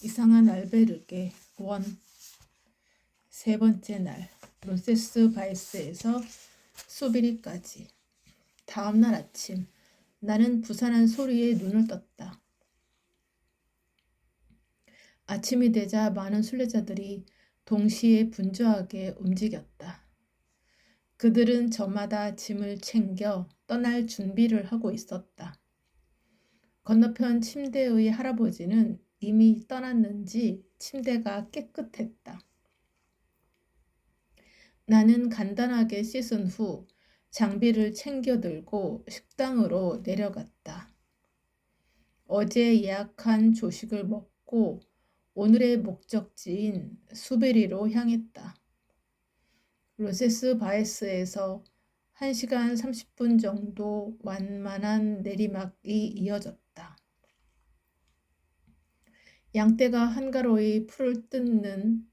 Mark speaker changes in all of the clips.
Speaker 1: 이상한 알베르게 원 세 번째 날 론세스 바이스에서 소비리까지. 다음날 아침 나는 부산한 소리에 눈을 떴다. 아침이 되자 많은 순례자들이 동시에 분주하게 움직였다. 그들은 저마다 짐을 챙겨 떠날 준비를 하고 있었다. 건너편 침대의 할아버지는 이미 떠났는지 침대가 깨끗했다. 나는 간단하게 씻은 후 장비를 챙겨 들고 식당으로 내려갔다. 어제 예약한 조식을 먹고 오늘의 목적지인 수베리로 향했다. 로세스 바에스에서 1시간 30분 정도 완만한 내리막이 이어졌다. 양떼가 한가로이 풀을 뜯는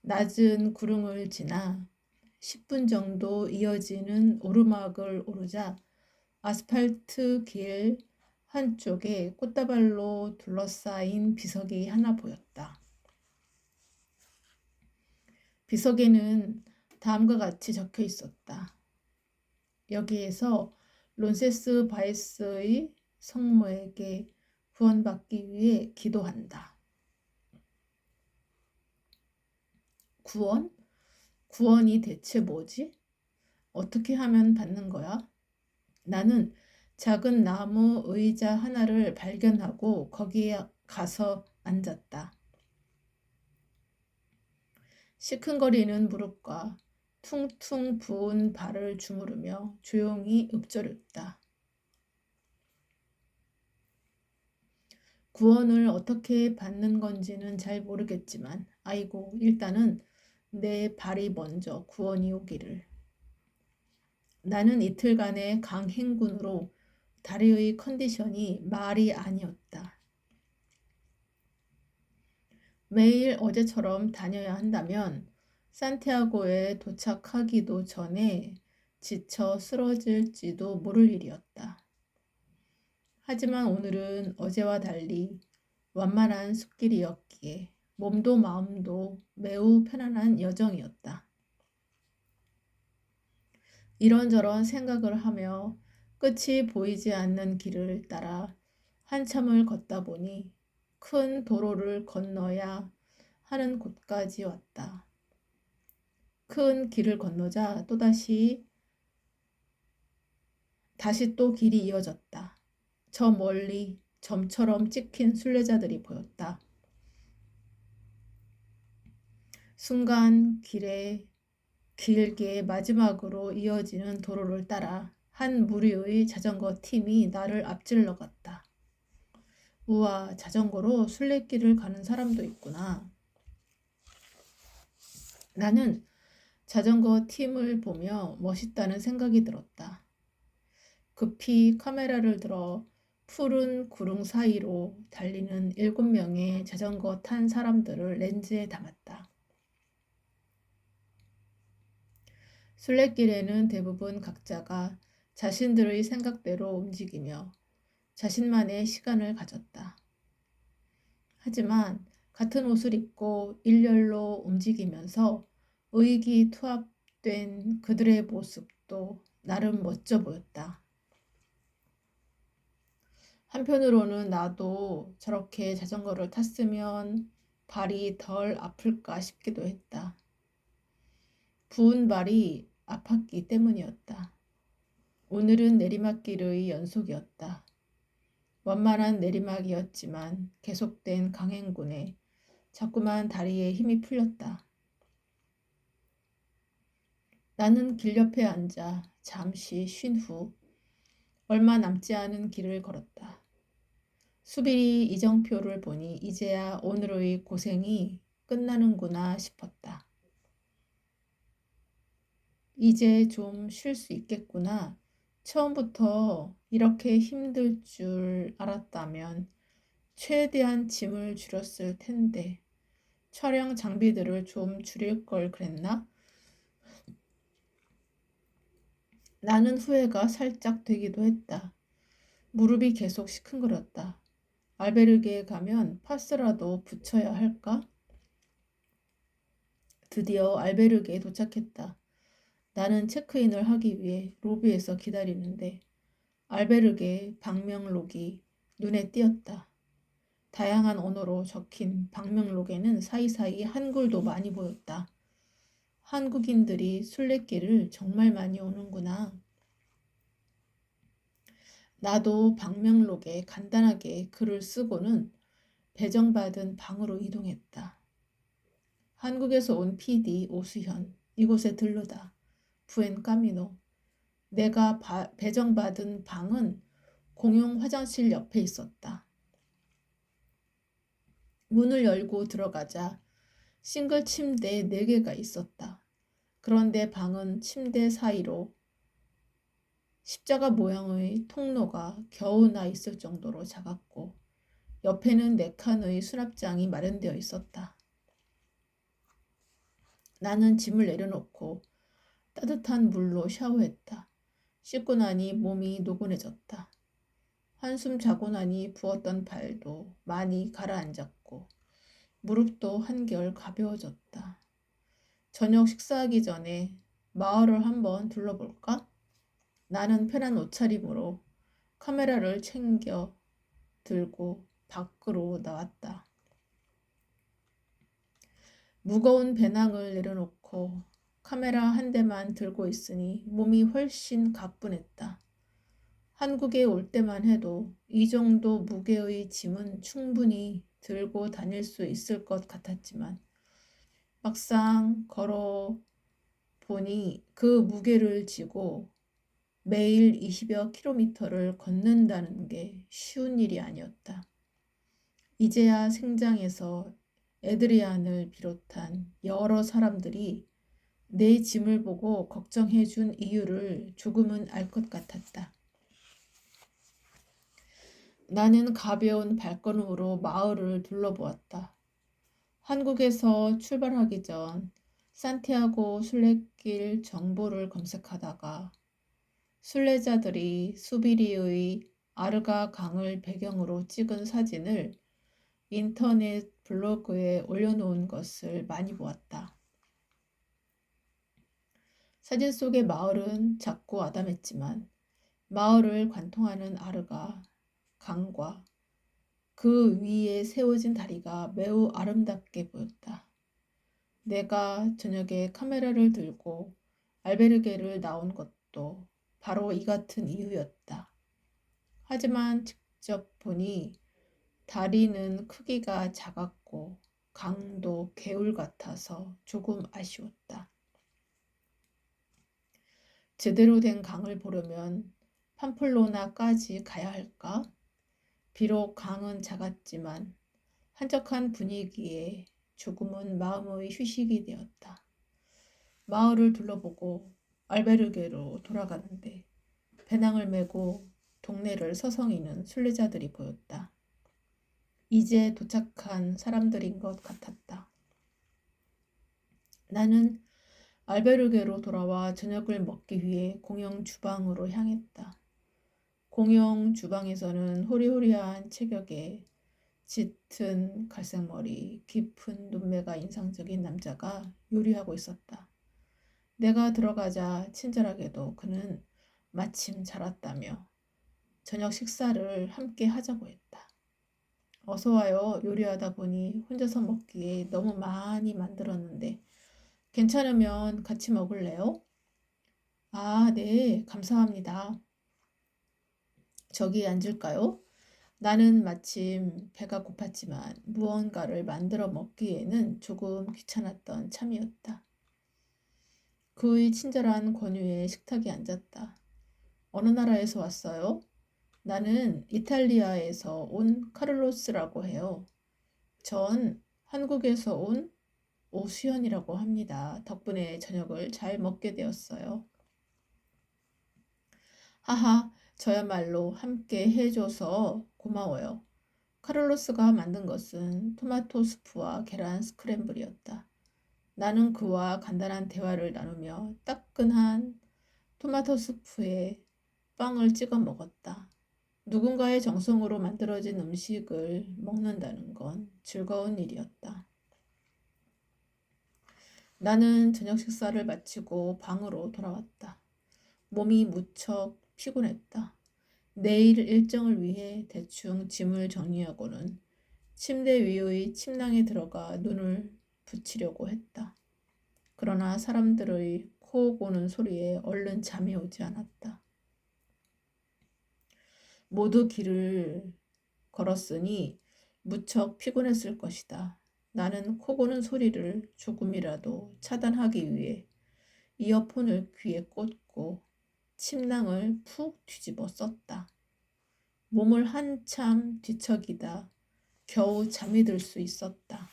Speaker 1: 낮은 구릉을 지나 10분 정도 이어지는 오르막을 오르자 아스팔트 길 한쪽에 꽃다발로 둘러싸인 비석이 하나 보였다. 비석에는 다음과 같이 적혀 있었다. 여기에서 론세스 바이스의 성모에게 구원받기 위해 기도한다. 구원? 구원이 대체 뭐지? 어떻게 하면 받는 거야? 나는 작은 나무 의자 하나를 발견하고 거기에 가서 앉았다. 시큰거리는 무릎과 퉁퉁 부은 발을 주무르며 조용히 읊조렸다. 구원을 어떻게 받는 건지는 잘 모르겠지만 아이고 일단은 내 발이 먼저 구원이 오기를. 나는 이틀간의 강행군으로 다리의 컨디션이 말이 아니었다. 매일 어제처럼 다녀야 한다면 산티아고에 도착하기도 전에 지쳐 쓰러질지도 모를 일이었다. 하지만 오늘은 어제와 달리 완만한 숲길이었기에 몸도 마음도 매우 편안한 여정이었다. 이런저런 생각을 하며 끝이 보이지 않는 길을 따라 한참을 걷다 보니 큰 도로를 건너야 하는 곳까지 왔다. 큰 길을 건너자 다시 또 길이 이어졌다. 저 멀리 점처럼 찍힌 순례자들이 보였다. 순간 길게 마지막으로 이어지는 도로를 따라 한 무리의 자전거 팀이 나를 앞질러 갔다. 우와, 자전거로 순례길을 가는 사람도 있구나. 나는 자전거 팀을 보며 멋있다는 생각이 들었다. 급히 카메라를 들어 푸른 구릉 사이로 달리는 7명의 자전거 탄 사람들을 렌즈에 담았다. 순례길에는 대부분 각자가 자신들의 생각대로 움직이며 자신만의 시간을 가졌다. 하지만 같은 옷을 입고 일렬로 움직이면서 의기투합된 그들의 모습도 나름 멋져 보였다. 한편으로는 나도 저렇게 자전거를 탔으면 발이 덜 아플까 싶기도 했다. 부은 발이 아팠기 때문이었다. 오늘은 내리막길의 연속이었다. 완만한 내리막이었지만 계속된 강행군에 자꾸만 다리에 힘이 풀렸다. 나는 길 옆에 앉아 잠시 쉰 후 얼마 남지 않은 길을 걸었다. 수비리 이정표를 보니 이제야 오늘의 고생이 끝나는구나 싶었다. 이제 좀 쉴 수 있겠구나. 처음부터 이렇게 힘들 줄 알았다면 최대한 짐을 줄였을 텐데 촬영 장비들을 좀 줄일 걸 그랬나? 나는 후회가 살짝 되기도 했다. 무릎이 계속 시큰거렸다. 알베르게에 가면 파스라도 붙여야 할까? 드디어 알베르게에 도착했다. 나는 체크인을 하기 위해 로비에서 기다리는데 알베르게 방명록이 눈에 띄었다. 다양한 언어로 적힌 방명록에는 사이사이 한글도 많이 보였다. 한국인들이 순례길을 정말 많이 오는구나. 나도 방명록에 간단하게 글을 쓰고는 배정받은 방으로 이동했다. 한국에서 온 PD 오수현, 이곳에 들르다. 부엔 까미노. 내가 배정받은 방은 공용 화장실 옆에 있었다. 문을 열고 들어가자 싱글 침대 4개가 있었다. 그런데 방은 침대 사이로 십자가 모양의 통로가 겨우 나 있을 정도로 작았고 옆에는 4칸의 수납장이 마련되어 있었다. 나는 짐을 내려놓고 따뜻한 물로 샤워했다. 씻고 나니 몸이 노곤해졌다. 한숨 자고 나니 부었던 발도 많이 가라앉았고 무릎도 한결 가벼워졌다. 저녁 식사하기 전에 마을을 한번 둘러볼까? 나는 편한 옷차림으로 카메라를 챙겨 들고 밖으로 나왔다. 무거운 배낭을 내려놓고 카메라 한 대만 들고 있으니 몸이 훨씬 가뿐했다. 한국에 올 때만 해도 이 정도 무게의 짐은 충분히 들고 다닐 수 있을 것 같았지만 막상 걸어 보니 그 무게를 지고 매일 20여 킬로미터를 걷는다는 게 쉬운 일이 아니었다. 이제야 생장에서 에드리안을 비롯한 여러 사람들이 내 짐을 보고 걱정해 준 이유를 조금은 알 것 같았다. 나는 가벼운 발걸음으로 마을을 둘러보았다. 한국에서 출발하기 전 산티아고 순례길 정보를 검색하다가 순례자들이 수비리의 아르가 강을 배경으로 찍은 사진을 인터넷 블로그에 올려놓은 것을 많이 보았다. 사진 속의 마을은 작고 아담했지만 마을을 관통하는 아르가 강과 그 위에 세워진 다리가 매우 아름답게 보였다. 내가 저녁에 카메라를 들고 알베르게를 나온 것도 바로 이 같은 이유였다. 하지만 직접 보니 다리는 크기가 작았고 강도 개울 같아서 조금 아쉬웠다. 제대로 된 강을 보려면 팜플로나까지 가야 할까? 비록 강은 작았지만 한적한 분위기에 조금은 마음의 휴식이 되었다. 마을을 둘러보고 알베르게로 돌아가는데 배낭을 메고 동네를 서성이는 순례자들이 보였다. 이제 도착한 사람들인 것 같았다. 나는 알베르게로 돌아와 저녁을 먹기 위해 공영 주방으로 향했다. 공영 주방에서는 호리호리한 체격에 짙은 갈색머리, 깊은 눈매가 인상적인 남자가 요리하고 있었다. 내가 들어가자 친절하게도 그는 마침 잘 왔다며 저녁 식사를 함께 하자고 했다. 어서 와요. 요리하다 보니 혼자서 먹기에 너무 많이 만들었는데 괜찮으면 같이 먹을래요? 아, 네, 감사합니다. 저기 앉을까요? 나는 마침 배가 고팠지만 무언가를 만들어 먹기에는 조금 귀찮았던 참이었다. 그의 친절한 권유에 식탁에 앉았다. 어느 나라에서 왔어요? 나는 이탈리아에서 온 카를로스라고 해요. 전 한국에서 온 오수연이라고 합니다. 덕분에 저녁을 잘 먹게 되었어요. 하하, 저야말로 함께 해줘서 고마워요. 카를로스가 만든 것은 토마토 수프와 계란 스크램블이었다. 나는 그와 간단한 대화를 나누며 따끈한 토마토 수프에 빵을 찍어 먹었다. 누군가의 정성으로 만들어진 음식을 먹는다는 건 즐거운 일이었다. 나는 저녁 식사를 마치고 방으로 돌아왔다. 몸이 무척 피곤했다. 내일 일정을 위해 대충 짐을 정리하고는 침대 위의 침낭에 들어가 눈을 붙이려고 했다. 그러나 사람들의 코 고는 소리에 얼른 잠이 오지 않았다. 모두 길을 걸었으니 무척 피곤했을 것이다. 나는 코 고는 소리를 조금이라도 차단하기 위해 이어폰을 귀에 꽂고 침낭을 푹 뒤집어 썼다. 몸을 한참 뒤척이다 겨우 잠이 들 수 있었다.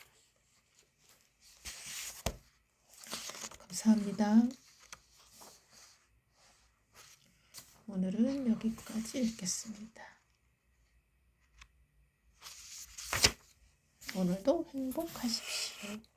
Speaker 1: 감사합니다. 오늘은 여기까지 읽겠습니다. 오늘도 행복하십시오.